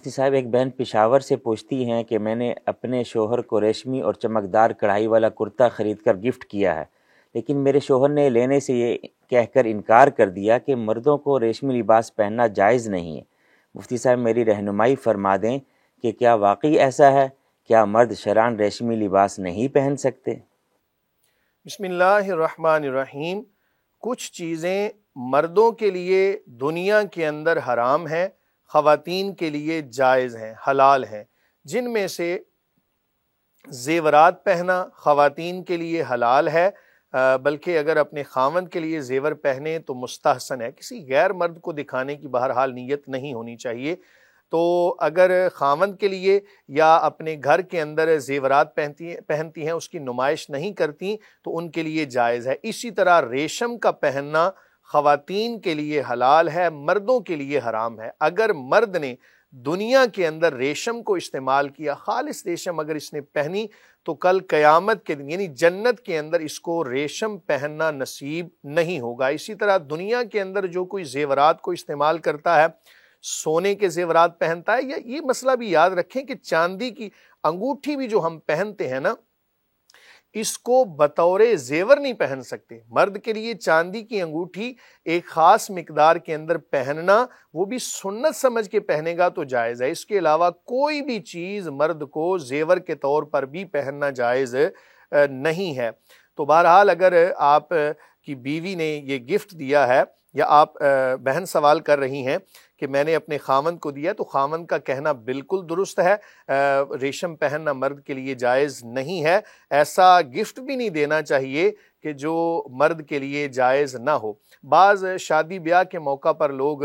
مفتی صاحب، ایک بہن پشاور سے پوچھتی ہیں کہ میں نے اپنے شوہر کو ریشمی اور چمکدار کڑھائی والا کرتا خرید کر گفٹ کیا ہے، لیکن میرے شوہر نے لینے سے یہ کہہ کر انکار کر دیا کہ مردوں کو ریشمی لباس پہننا جائز نہیں ہے۔ مفتی صاحب میری رہنمائی فرما دیں کہ کیا واقعی ایسا ہے؟ کیا مرد شرعاً ریشمی لباس نہیں پہن سکتے؟ بسم اللہ الرحمن الرحیم۔ کچھ چیزیں مردوں کے لیے دنیا کے اندر حرام ہیں، خواتین کے لیے جائز ہیں، حلال ہیں، جن میں سے زیورات پہنا خواتین کے لیے حلال ہے، بلکہ اگر اپنے خاوند کے لیے زیور پہنے تو مستحسن ہے، کسی غیر مرد کو دکھانے کی بہرحال نیت نہیں ہونی چاہیے۔ تو اگر خاوند کے لیے یا اپنے گھر کے اندر زیورات پہنتی ہیں، اس کی نمائش نہیں کرتی تو ان کے لیے جائز ہے۔ اسی طرح ریشم کا پہننا خواتین کے لیے حلال ہے، مردوں کے لیے حرام ہے۔ اگر مرد نے دنیا کے اندر ریشم کو استعمال کیا، خالص ریشم اگر اس نے پہنی، تو کل قیامت کے دن یعنی جنت کے اندر اس کو ریشم پہننا نصیب نہیں ہوگا۔ اسی طرح دنیا کے اندر جو کوئی زیورات کو استعمال کرتا ہے، سونے کے زیورات پہنتا ہے، یا یہ مسئلہ بھی یاد رکھیں کہ چاندی کی انگوٹھی بھی جو ہم پہنتے ہیں نا، اس کو بطور زیور نہیں پہن سکتے۔ مرد کے لیے چاندی کی انگوٹھی ایک خاص مقدار کے اندر پہننا، وہ بھی سنت سمجھ کے پہنے گا تو جائز ہے۔ اس کے علاوہ کوئی بھی چیز مرد کو زیور کے طور پر بھی پہننا جائز نہیں ہے۔ تو بہرحال اگر آپ کی بیوی نے یہ گفٹ دیا ہے، یا آپ بہن سوال کر رہی ہیں کہ میں نے اپنے خاوند کو دیا، تو خاوند کا کہنا بالکل درست ہے، ریشم پہننا مرد کے لیے جائز نہیں ہے۔ ایسا گفٹ بھی نہیں دینا چاہیے کہ جو مرد کے لیے جائز نہ ہو۔ بعض شادی بیاہ کے موقع پر لوگ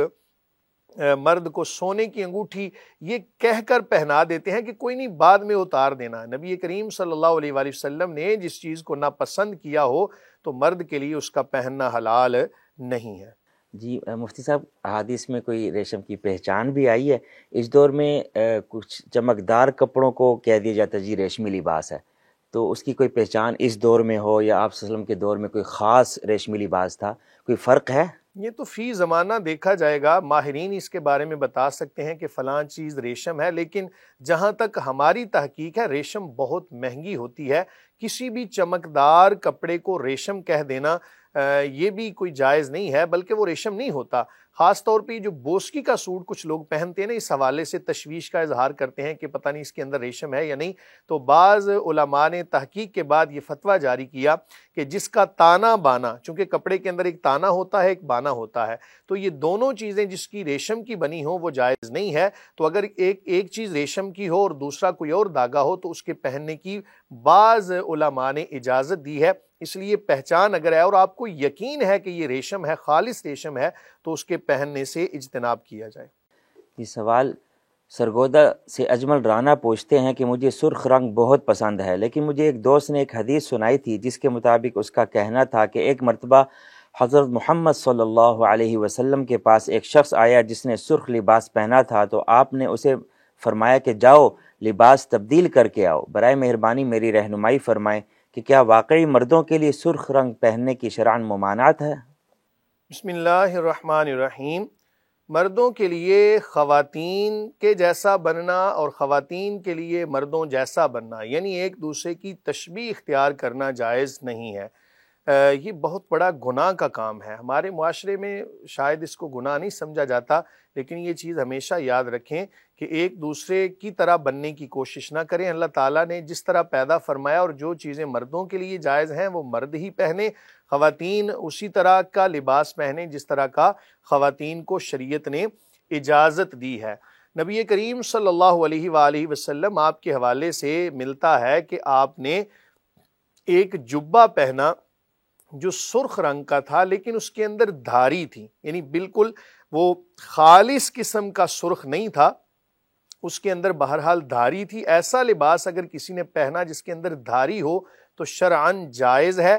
مرد کو سونے کی انگوٹھی یہ کہہ کر پہنا دیتے ہیں کہ کوئی نہیں، بعد میں اتار دینا۔ نبی کریم صلی اللہ علیہ وآلہ وسلم نے جس چیز کو ناپسند کیا ہو تو مرد کے لیے اس کا پہننا حلال نہیں ہے۔ جی مفتی صاحب، احادیث میں کوئی ریشم کی پہچان بھی آئی ہے؟ اس دور میں کچھ چمکدار کپڑوں کو کہہ دیا جاتا ہے جی ریشمی لباس ہے، تو اس کی کوئی پہچان اس دور میں ہو، یا آپ صلی اللہ علیہ وسلم کے دور میں کوئی خاص ریشمی لباس تھا، کوئی فرق ہے؟ یہ تو فی زمانہ دیکھا جائے گا، ماہرین اس کے بارے میں بتا سکتے ہیں کہ فلاں چیز ریشم ہے، لیکن جہاں تک ہماری تحقیق ہے ریشم بہت مہنگی ہوتی ہے۔ کسی بھی چمکدار کپڑے کو ریشم کہہ دینا یہ بھی کوئی جائز نہیں ہے، بلکہ وہ ریشم نہیں ہوتا۔ خاص طور پہ جو بوسکی کا سوٹ کچھ لوگ پہنتے ہیں نا، اس حوالے سے تشویش کا اظہار کرتے ہیں کہ پتہ نہیں اس کے اندر ریشم ہے یا نہیں۔ تو بعض علماء نے تحقیق کے بعد یہ فتویٰ جاری کیا کہ جس کا تانا بانا، چونکہ کپڑے کے اندر ایک تانا ہوتا ہے، ایک بانا ہوتا ہے، تو یہ دونوں چیزیں جس کی ریشم کی بنی ہو وہ جائز نہیں ہے۔ تو اگر ایک چیز ریشم کی ہو اور دوسرا کوئی اور دھاگا ہو تو اس کے پہننے کی بعض علماء نے اجازت دی ہے۔ اس لیے پہچان اگر ہے اور آپ کو یقین ہے کہ یہ ریشم ہے، خالص ریشم ہے، تو اس کے پہننے سے اجتناب کیا جائے۔ یہ سوال سرگودا سے اجمل رانا پوچھتے ہیں کہ مجھے سرخ رنگ بہت پسند ہے، لیکن مجھے ایک دوست نے ایک حدیث سنائی تھی جس کے مطابق اس کا کہنا تھا کہ ایک مرتبہ حضرت محمد صلی اللہ علیہ وسلم کے پاس ایک شخص آیا جس نے سرخ لباس پہنا تھا، تو آپ نے اسے فرمایا کہ جاؤ لباس تبدیل کر کے آؤ۔ برائے مہربانی میری رہنمائی فرمائیں کہ کیا واقعی مردوں کے لیے سرخ رنگ پہننے کی شرعاً ممانعت ہے؟ بسم اللہ الرحمن الرحیم۔ مردوں کے لیے خواتین کے جیسا بننا اور خواتین کے لیے مردوں جیسا بننا، یعنی ایک دوسرے کی تشبیہ اختیار کرنا جائز نہیں ہے۔ یہ بہت بڑا گناہ کا کام ہے۔ ہمارے معاشرے میں شاید اس کو گناہ نہیں سمجھا جاتا، لیکن یہ چیز ہمیشہ یاد رکھیں کہ ایک دوسرے کی طرح بننے کی کوشش نہ کریں۔ اللہ تعالیٰ نے جس طرح پیدا فرمایا اور جو چیزیں مردوں کے لیے جائز ہیں وہ مرد ہی پہنے، خواتین اسی طرح کا لباس پہنے جس طرح کا خواتین کو شریعت نے اجازت دی ہے۔ نبی کریم صلی اللہ علیہ وآلہ وسلم آپ کے حوالے سے ملتا ہے کہ آپ نے ایک جبہ پہنا جو سرخ رنگ کا تھا، لیکن اس کے اندر دھاری تھی، یعنی بالکل وہ خالص قسم کا سرخ نہیں تھا، اس کے اندر بہرحال دھاری تھی۔ ایسا لباس اگر کسی نے پہنا جس کے اندر دھاری ہو تو شرعاً جائز ہے۔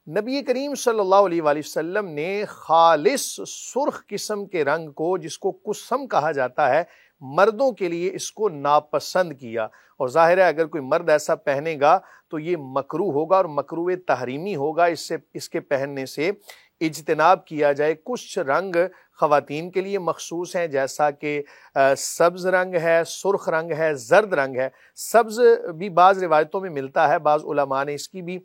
نبی کریم صلی اللہ علیہ وآلہ وسلم نے خالص سرخ قسم کے رنگ کو، جس کو کسم کہا جاتا ہے، مردوں کے لیے اس کو ناپسند کیا، اور ظاہر ہے اگر کوئی مرد ایسا پہنے گا تو یہ مکروہ ہوگا اور مکروہ تحریمی ہوگا۔ اس کے پہننے سے اجتناب کیا جائے۔ کچھ رنگ خواتین کے لیے مخصوص ہیں، جیسا کہ سبز رنگ ہے، سرخ رنگ ہے، زرد رنگ ہے۔ سبز بھی بعض روایتوں میں ملتا ہے، بعض علماء نے اس کی بھی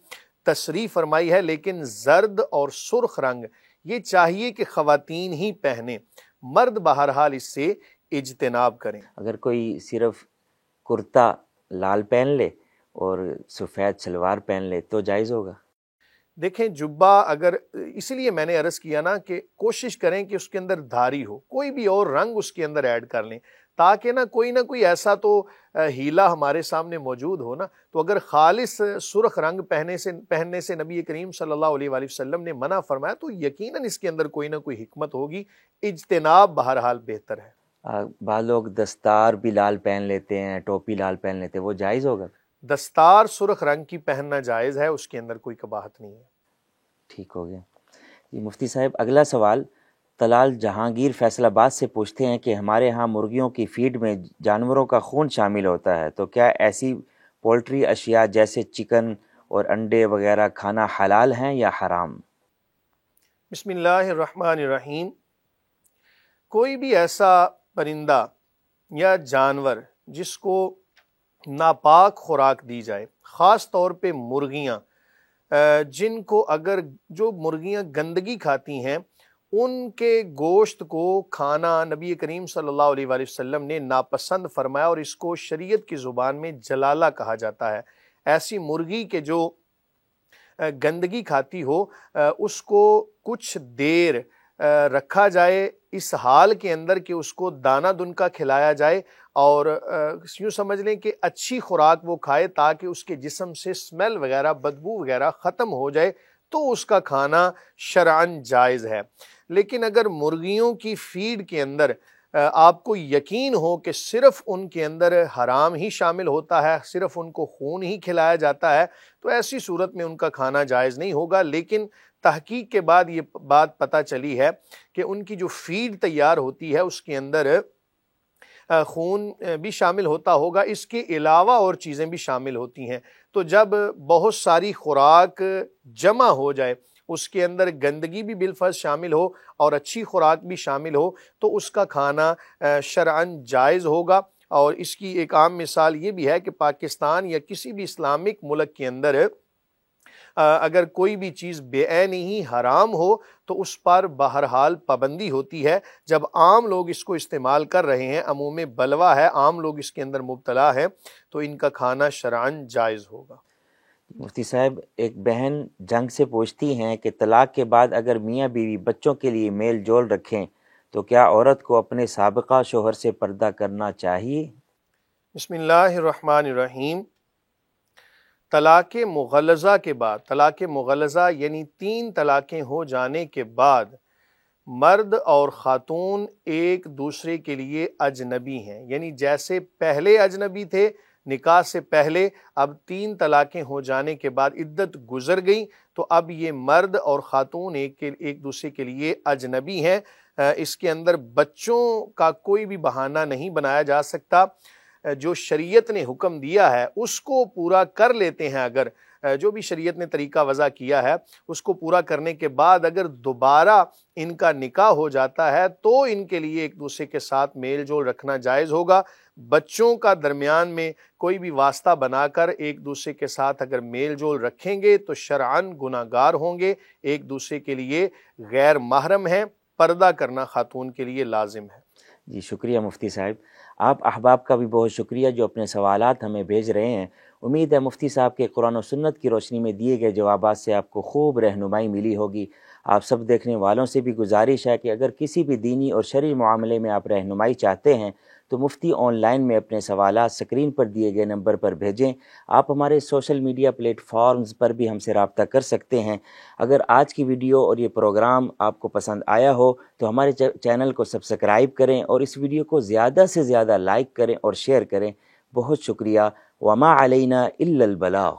تصریح فرمائی ہے، لیکن زرد اور سرخ رنگ یہ چاہیے کہ خواتین ہی پہنیں، مرد بہرحال اس سے اجتناب کریں۔ اگر کوئی صرف کرتا لال پہن لے اور سفید شلوار پہن لے تو جائز ہوگا؟ دیکھیں جبہ اگر، اسی لیے میں نے عرض کیا نا کہ کوشش کریں کہ اس کے اندر دھاری ہو، کوئی بھی اور رنگ اس کے اندر ایڈ کر لیں، تاکہ نہ کوئی ایسا تو ہیلا ہمارے سامنے موجود ہو نا۔ تو اگر خالص سرخ رنگ پہننے سے نبی کریم صلی اللہ علیہ وآلہ وسلم نے منع فرمایا تو یقیناً اس کے اندر کوئی نہ کوئی حکمت ہوگی۔ اجتناب بہرحال بہتر ہے۔ بعض لوگ دستار بھی لال پہن لیتے ہیں، ٹوپی لال پہن لیتے ہیں، وہ جائز ہوگا؟ دستار سرخ رنگ کی پہننا جائز ہے، اس کے اندر کوئی قباحت نہیں ہے۔ ٹھیک ہو گیا جی۔ مفتی صاحب اگلا سوال طلال جہانگیر فیصل آباد سے پوچھتے ہیں کہ ہمارے ہاں مرغیوں کی فیڈ میں جانوروں کا خون شامل ہوتا ہے، تو کیا ایسی پولٹری اشیاء جیسے چکن اور انڈے وغیرہ کھانا حلال ہیں یا حرام؟ بسم اللہ الرحمن الرحیم۔ کوئی بھی ایسا پرندہ یا جانور جس کو ناپاک خوراک دی جائے، خاص طور پہ مرغیاں، جن کو اگر جو مرغیاں گندگی کھاتی ہیں ان کے گوشت کو کھانا نبی کریم صلی اللہ علیہ وآلہ وسلم نے ناپسند فرمایا، اور اس کو شریعت کی زبان میں جلالہ کہا جاتا ہے۔ ایسی مرغی کے جو گندگی کھاتی ہو اس کو کچھ دیر رکھا جائے اس حال کے اندر کہ اس کو دانہ دن کا کھلایا جائے، اور یوں سمجھ لیں کہ اچھی خوراک وہ کھائے تاکہ اس کے جسم سے اسمیل وغیرہ، بدبو وغیرہ ختم ہو جائے، تو اس کا کھانا شرعاً جائز ہے۔ لیکن اگر مرغیوں کی فیڈ کے اندر آپ کو یقین ہو کہ صرف ان کے اندر حرام ہی شامل ہوتا ہے، صرف ان کو خون ہی کھلایا جاتا ہے، تو ایسی صورت میں ان کا کھانا جائز نہیں ہوگا۔ لیکن تحقیق کے بعد یہ بات پتہ چلی ہے کہ ان کی جو فیڈ تیار ہوتی ہے اس کے اندر خون بھی شامل ہوتا ہوگا، اس کے علاوہ اور چیزیں بھی شامل ہوتی ہیں۔ تو جب بہت ساری خوراک جمع ہو جائے، اس کے اندر گندگی بھی بالفرض شامل ہو اور اچھی خوراک بھی شامل ہو، تو اس کا کھانا شرعاً جائز ہوگا۔ اور اس کی ایک عام مثال یہ بھی ہے کہ پاکستان یا کسی بھی اسلامک ملک کے اندر اگر کوئی بھی چیز بے عین ہی حرام ہو تو اس پر بہرحال پابندی ہوتی ہے۔ جب عام لوگ اس کو استعمال کر رہے ہیں، عموم بلوا ہے، عام لوگ اس کے اندر مبتلا ہیں، تو ان کا کھانا شرعاً جائز ہوگا۔ مفتی صاحب ایک بہن جنگ سے پوچھتی ہیں کہ طلاق کے بعد اگر میاں بیوی بچوں کے لیے میل جول رکھیں تو کیا عورت کو اپنے سابقہ شوہر سے پردہ کرنا چاہیے؟ بسم اللہ الرحمن الرحیم۔ طلاق مغلظہ کے بعد، طلاق مغلظہ یعنی 3 طلاقیں ہو جانے کے بعد مرد اور خاتون ایک دوسرے کے لیے اجنبی ہیں، یعنی جیسے پہلے اجنبی تھے نکاح سے پہلے، اب 3 طلاقیں ہو جانے کے بعد عدت گزر گئی تو اب یہ مرد اور خاتون ایک دوسرے کے لیے اجنبی ہیں۔ اس کے اندر بچوں کا کوئی بھی بہانہ نہیں بنایا جا سکتا۔ جو شریعت نے حکم دیا ہے اس کو پورا کر لیتے ہیں، اگر جو بھی شریعت نے طریقہ وضع کیا ہے اس کو پورا کرنے کے بعد اگر دوبارہ ان کا نکاح ہو جاتا ہے تو ان کے لیے ایک دوسرے کے ساتھ میل جول رکھنا جائز ہوگا۔ بچوں کا درمیان میں کوئی بھی واسطہ بنا کر ایک دوسرے کے ساتھ اگر میل جول رکھیں گے تو شرعاً گناہ گار ہوں گے، ایک دوسرے کے لیے غیر محرم ہیں، پردہ کرنا خاتون کے لیے لازم ہے۔ جی شکریہ مفتی صاحب۔ آپ احباب کا بھی بہت شکریہ جو اپنے سوالات ہمیں بھیج رہے ہیں۔ امید ہے مفتی صاحب کے قرآن و سنت کی روشنی میں دیے گئے جوابات سے آپ کو خوب رہنمائی ملی ہوگی۔ آپ سب دیکھنے والوں سے بھی گزارش ہے کہ اگر کسی بھی دینی اور شرعی معاملے میں آپ رہنمائی چاہتے ہیں تو مفتی آن لائن میں اپنے سوالات سکرین پر دیے گئے نمبر پر بھیجیں۔ آپ ہمارے سوشل میڈیا پلیٹ فارمز پر بھی ہم سے رابطہ کر سکتے ہیں۔ اگر آج کی ویڈیو اور یہ پروگرام آپ کو پسند آیا ہو تو ہمارے چینل کو سبسکرائب کریں اور اس ویڈیو کو زیادہ سے زیادہ لائک کریں اور شیئر کریں۔ بہت شکریہ۔ وما علینا الا البلاغ۔